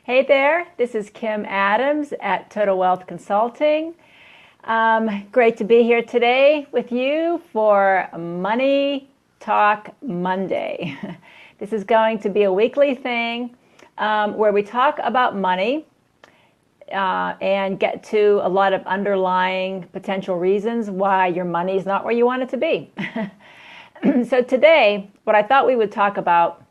Hey there, this is Kim Adams at Total Wealth Consulting. Great to be here today with you for Money Talk Monday. This is going to be a weekly thing where we talk about money and get to a lot of underlying potential reasons why your money is not where you want it to be. So today, what I thought we would talk about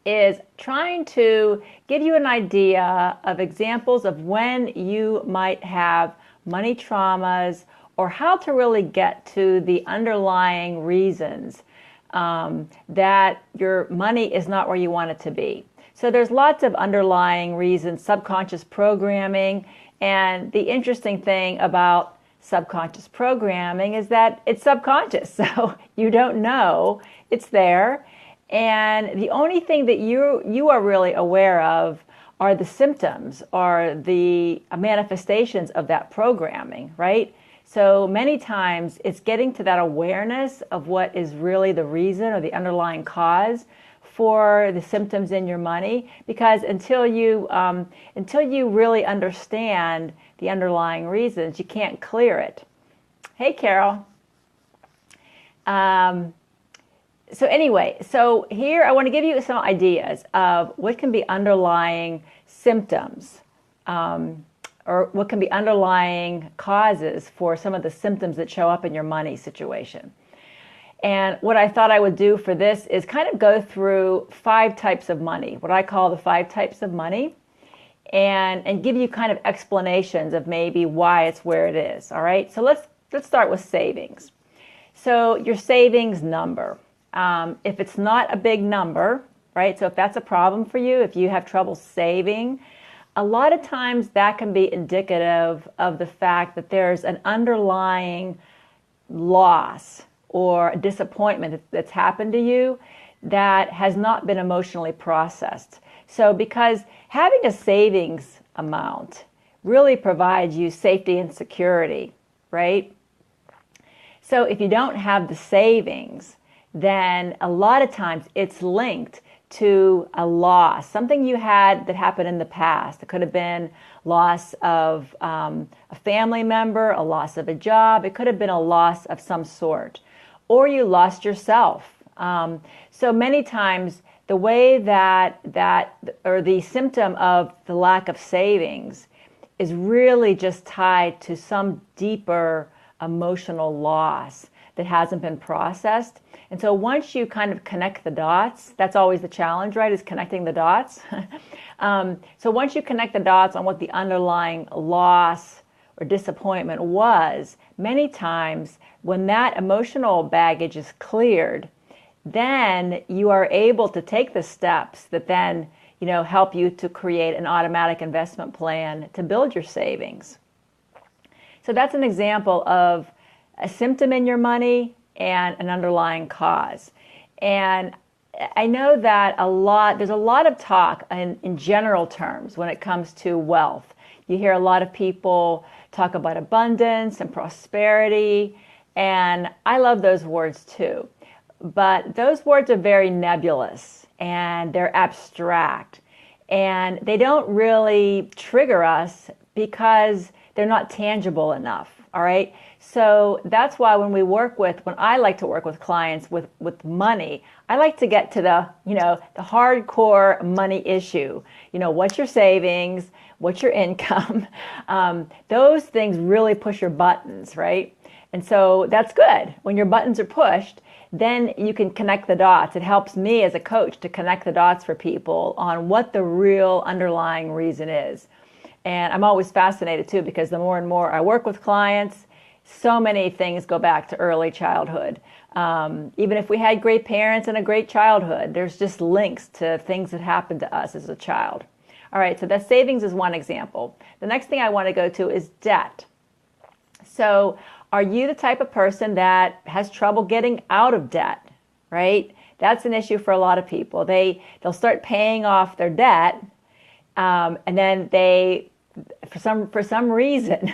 is trying to give you an idea of examples of when you might have money traumas or how to really get to the underlying reasons that your money is not where you want it to be. So there's lots of underlying reasons, subconscious programming, and the interesting thing about subconscious programming is that it's subconscious, so you don't know it's there. And the only thing that you are really aware of are the symptoms, are the manifestations of that programming, right? So many times it's getting to that awareness of what is really the reason or the underlying cause for the symptoms in your money, because until you really understand the underlying reasons, you can't clear it. Hey, Carol. So anyway, so here I want to give you some ideas of what can be underlying symptoms or what can be underlying causes for some of the symptoms that show up in your money situation. And what I thought I would do for this is kind of go through 5 types of money, what I call the 5 types of money, and give you kind of explanations of maybe why it's where it is. All right, so let's start with savings. So your savings number. If it's not a big number, right? So if that's a problem for you, if you have trouble saving, a lot of times that can be indicative of the fact that there's an underlying loss or a disappointment that's happened to you that has not been emotionally processed. So because having a savings amount really provides you safety and security, right? So if you don't have the savings, then a lot of times it's linked to a loss, something you had that happened in the past. It could have been loss of a family member, a loss of a job. It could have been a loss of some sort, or you lost yourself. So many times the way that or the symptom of the lack of savings is really just tied to some deeper emotional loss that hasn't been processed. And so once you kind of connect the dots, that's always the challenge, right, is connecting the dots. So once you connect the dots on what the underlying loss or disappointment was, many times when that emotional baggage is cleared, then you are able to take the steps that then, help you to create an automatic investment plan to build your savings. So that's an example of a symptom in your money and an underlying cause. And I know that there's a lot of talk in general terms when it comes to wealth. You hear a lot of people talk about abundance and prosperity, and I love those words too. But those words are very nebulous and they're abstract, and they don't really trigger us because they're not tangible enough. All right. So that's why when I like to work with clients with money, I like to get to the hardcore money issue. What's your savings? What's your income? Those things really push your buttons, right? And so that's good. When your buttons are pushed, then you can connect the dots. It helps me as a coach to connect the dots for people on what the real underlying reason is. And I'm always fascinated too, because the more and more I work with clients, so many things go back to early childhood. Even if we had great parents and a great childhood, there's just links to things that happened to us as a child. All right, so that savings is one example. The next thing I want to go to is debt. So are you the type of person that has trouble getting out of debt, right? That's an issue for a lot of people. They'll start paying off their debt, and then for some reason,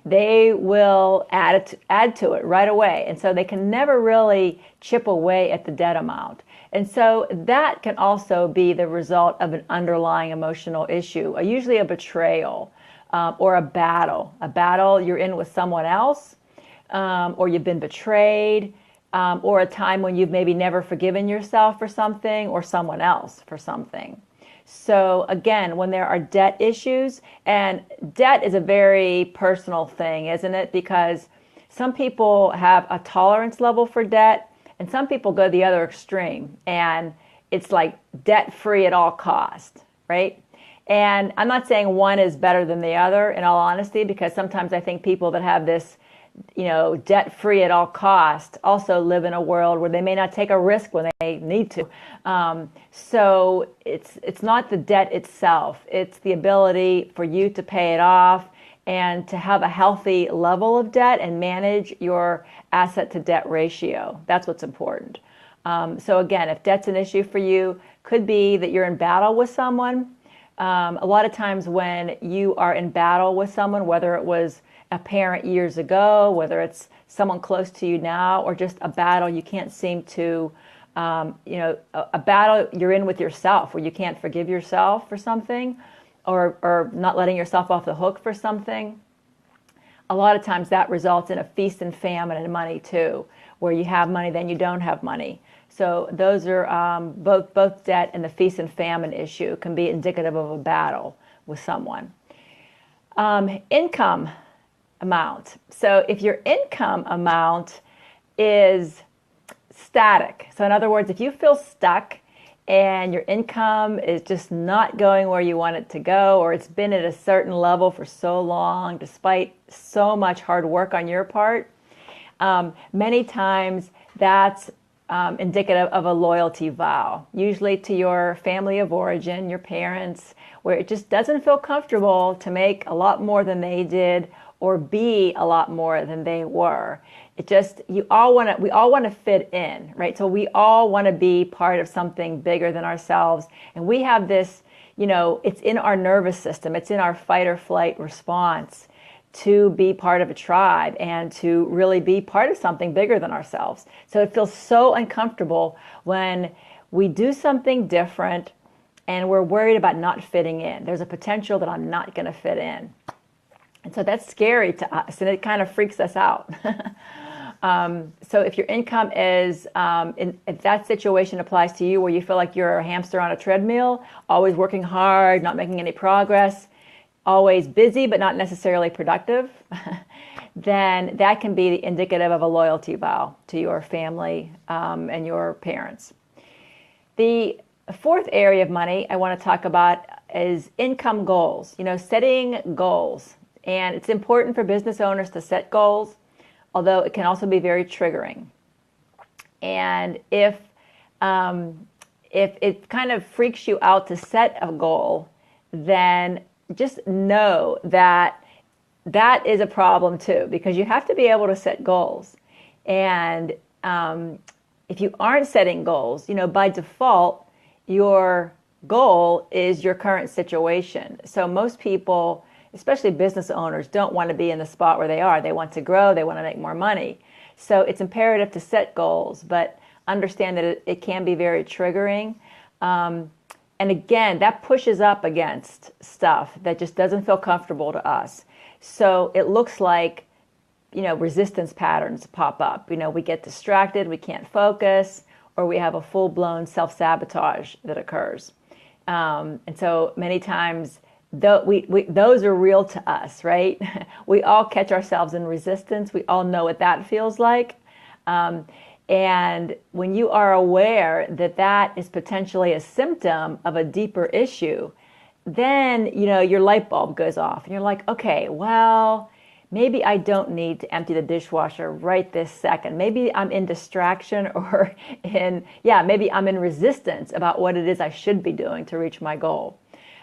they will add to it right away. And so they can never really chip away at the debt amount. And so that can also be the result of an underlying emotional issue, usually a betrayal or a battle. A battle you're in with someone else, or you've been betrayed, or a time when you've maybe never forgiven yourself for something or someone else for something. So again, when there are debt issues, and debt is a very personal thing, isn't it? Because some people have a tolerance level for debt, and some people go the other extreme, and it's like debt-free at all costs, right? And I'm not saying one is better than the other, in all honesty, because sometimes I think people that have this, debt-free at all costs also live in a world where they may not take a risk when they need to. So it's not the debt itself. It's the ability for you to pay it off and to have a healthy level of debt and manage your asset to debt ratio. That's what's important. So again, if debt's an issue for you, could be that you're in battle with someone. A lot of times when you are in battle with someone, whether it was a parent years ago, whether it's someone close to you now, or just a battle you can't seem to, a battle you're in with yourself where you can't forgive yourself for something, or not letting yourself off the hook for something. A lot of times that results in a feast and famine in money too, where you have money, then you don't have money. So those are both debt and the feast and famine issue can be indicative of a battle with someone. Income amount. So if your income amount is static, so in other words, if you feel stuck and your income is just not going where you want it to go, or it's been at a certain level for so long, despite so much hard work on your part, many times that's indicative of a loyalty vow, usually to your family of origin, your parents, where it just doesn't feel comfortable to make a lot more than they did or be a lot more than they were. It just, we all want to fit in, right? So we all want to be part of something bigger than ourselves. And we have this, it's in our nervous system, it's in our fight or flight response to be part of a tribe and to really be part of something bigger than ourselves. So it feels so uncomfortable when we do something different and we're worried about not fitting in. There's a potential that I'm not going to fit in. And so that's scary to us, and it kind of freaks us out. So if your income is, if that situation applies to you where you feel like you're a hamster on a treadmill, always working hard, not making any progress, always busy but not necessarily productive, then that can be indicative of a loyalty vow to your family and your parents. The fourth area of money I want to talk about is income goals, setting goals. And it's important for business owners to set goals, although it can also be very triggering. And if it kind of freaks you out to set a goal, then just know that that is a problem too, because you have to be able to set goals. And if you aren't setting goals, by default, your goal is your current situation. So most people, especially business owners, don't want to be in the spot where they are. They want to grow, they want to make more money. So it's imperative to set goals, but understand that it can be very triggering. And again, that pushes up against stuff that just doesn't feel comfortable to us. So it looks like, resistance patterns pop up. We get distracted, we can't focus, or we have a full-blown self-sabotage that occurs. And so many times, those are real to us, right? We all catch ourselves in resistance. We all know what that feels like. And when you are aware that that is potentially a symptom of a deeper issue, then, your light bulb goes off and you're like, okay, well, maybe I don't need to empty the dishwasher right this second. Maybe I'm in distraction or maybe I'm in resistance about what it is I should be doing to reach my goal.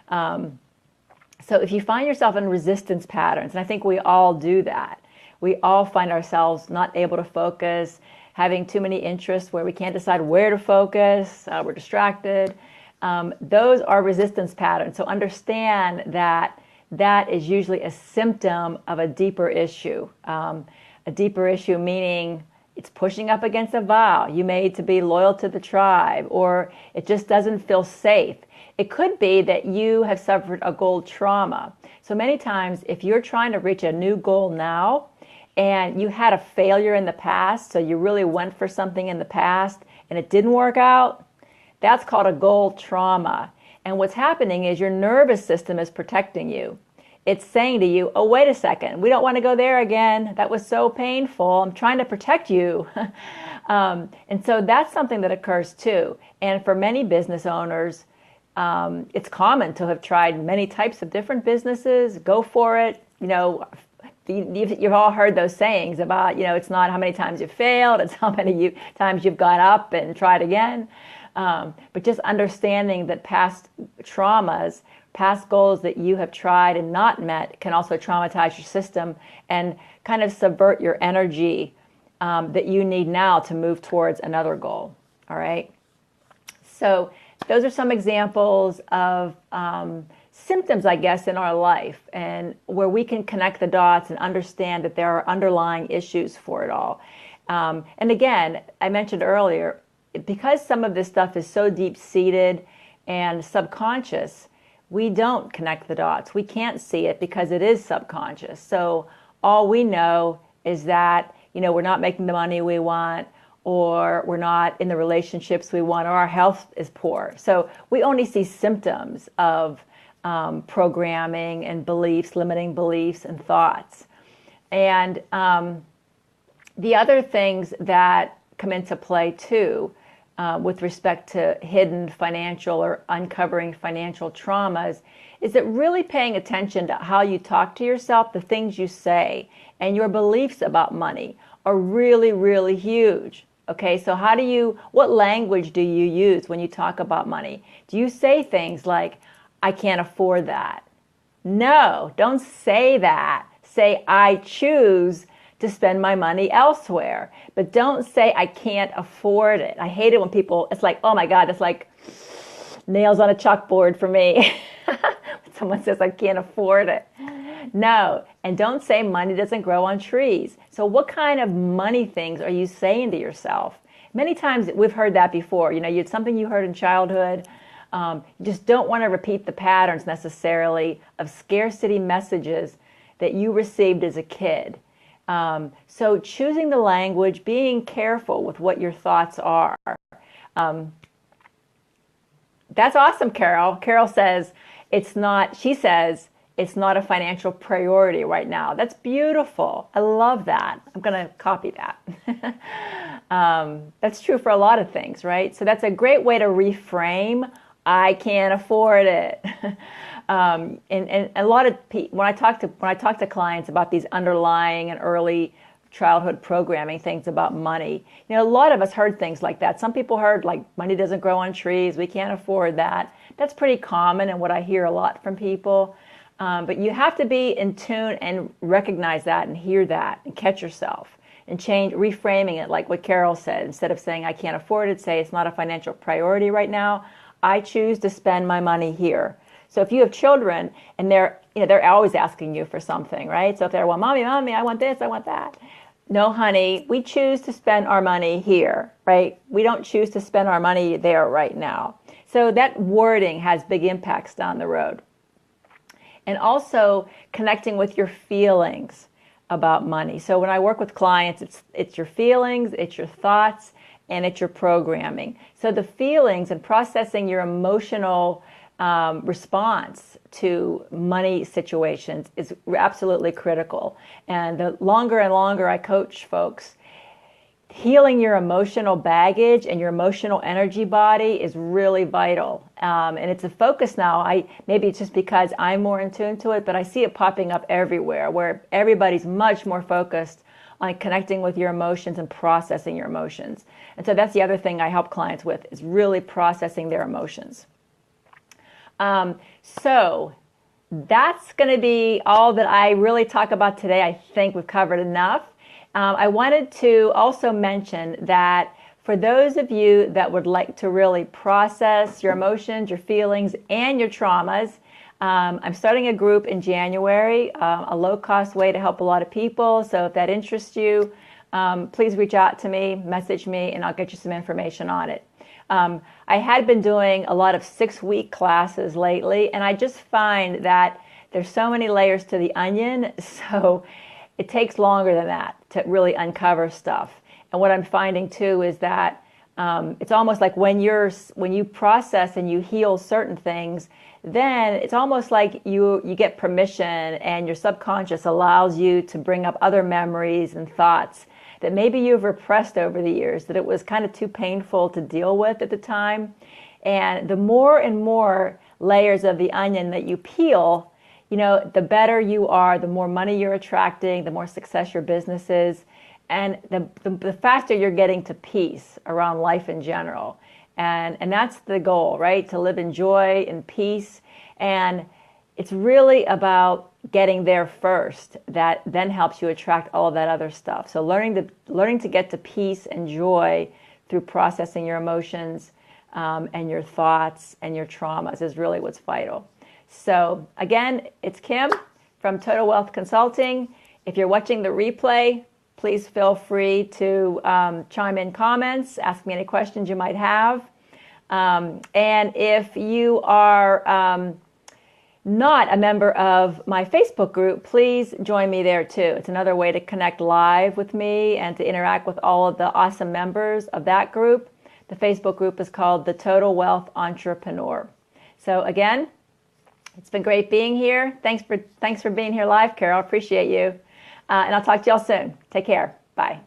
So if you find yourself in resistance patterns, and I think we all do that, we all find ourselves not able to focus, having too many interests where we can't decide where to focus, we're distracted. Those are resistance patterns. So understand that that is usually a symptom of a deeper issue. A deeper issue meaning, it's pushing up against a vow you made to be loyal to the tribe, or it just doesn't feel safe. It could be that you have suffered a goal trauma. So many times, if you're trying to reach a new goal now, and you had a failure in the past, so you really went for something in the past and it didn't work out, that's called a goal trauma. And what's happening is your nervous system is protecting you. It's saying to you, oh, wait a second, we don't want to go there again. That was so painful. I'm trying to protect you. And so that's something that occurs too. And for many business owners, it's common to have tried many types of different businesses. Go for it. You've all heard those sayings about, it's not how many times you failed, it's how many times you've got up and tried again. But just understanding that past traumas, past goals that you have tried and not met can also traumatize your system and kind of subvert your energy that you need now to move towards another goal. All right. So those are some examples of symptoms, I guess, in our life, and where we can connect the dots and understand that there are underlying issues for it all. And again, I mentioned earlier, because some of this stuff is so deep-seated and subconscious, we don't connect the dots. We can't see it because it is subconscious. So all we know is that, we're not making the money we want, or we're not in the relationships we want, or our health is poor. So we only see symptoms of programming and beliefs, limiting beliefs and thoughts. And the other things that come into play too, with respect to hidden financial or uncovering financial traumas, is that really paying attention to how you talk to yourself, the things you say, and your beliefs about money are really, really huge. Okay, so what language do you use when you talk about money? Do you say things like, I can't afford that? No, don't say that. Say, I choose to spend my money elsewhere. But don't say, I can't afford it. I hate it when people, it's like, oh my God, it's like nails on a chalkboard for me. When someone says, I can't afford it. No, and don't say money doesn't grow on trees. So what kind of money things are you saying to yourself? Many times we've heard that before. It's something you heard in childhood. You just don't want to repeat the patterns necessarily of scarcity messages that you received as a kid. So choosing the language, being careful with what your thoughts are. That's awesome, Carol. Carol says, she says, it's not a financial priority right now. That's beautiful. I love that. I'm going to copy that. That's true for a lot of things, right? So that's a great way to reframe, I can't afford it. And a lot of people, when I talk to clients about these underlying and early childhood programming things about money, a lot of us heard things like that. Some people heard like money doesn't grow on trees, we can't afford that. That's pretty common and what I hear a lot from people. But you have to be in tune and recognize that and hear that and catch yourself and reframing it like what Carol said. Instead of saying I can't afford it, say it's not a financial priority right now. I choose to spend my money here. So if you have children and they're always asking you for something, right? So if they're, well, mommy, I want this, I want that. No, honey, we choose to spend our money here, right? We don't choose to spend our money there right now. So that wording has big impacts down the road. And also connecting with your feelings about money. So when I work with clients, it's your feelings, it's your thoughts, and it's your programming. So the feelings and processing your emotional response to money situations is absolutely critical. And the longer and longer I coach folks, healing your emotional baggage and your emotional energy body is really vital. And it's a focus now. Maybe it's just because I'm more in tune to it, but I see it popping up everywhere where everybody's much more focused on connecting with your emotions and processing your emotions. And so that's the other thing I help clients with, is really processing their emotions. So that's going to be all that I really talk about today. I think we've covered enough. I wanted to also mention that for those of you that would like to really process your emotions, your feelings, and your traumas, I'm starting a group in January, a low-cost way to help a lot of people. So if that interests you, please reach out to me, message me, and I'll get you some information on it. I had been doing a lot of 6-week classes lately, and I just find that there's so many layers to the onion, so it takes longer than that to really uncover stuff. And what I'm finding too is that it's almost like when you process and you heal certain things, then it's almost like you get permission, and your subconscious allows you to bring up other memories and thoughts that maybe you've repressed over the years, that it was kind of too painful to deal with at the time. And the more and more layers of the onion that you peel, the better you are, the more money you're attracting, the more success your business is, and the faster you're getting to peace around life in general. And that's the goal, right? To live in joy and peace. And it's really about getting there first. That then helps you attract all of that other stuff. So learning to get to peace and joy through processing your emotions and your thoughts and your traumas is really what's vital. So again, it's Kim from Total Wealth Consulting. If you're watching the replay, please feel free to chime in comments, ask me any questions you might have. And if you are not a member of my Facebook group, please join me there too. It's another way to connect live with me and to interact with all of the awesome members of that group. The Facebook group is called the Total Wealth Entrepreneur. So again, it's been great being here. Thanks for being here live, Carol. Appreciate you. And I'll talk to y'all soon. Take care. Bye.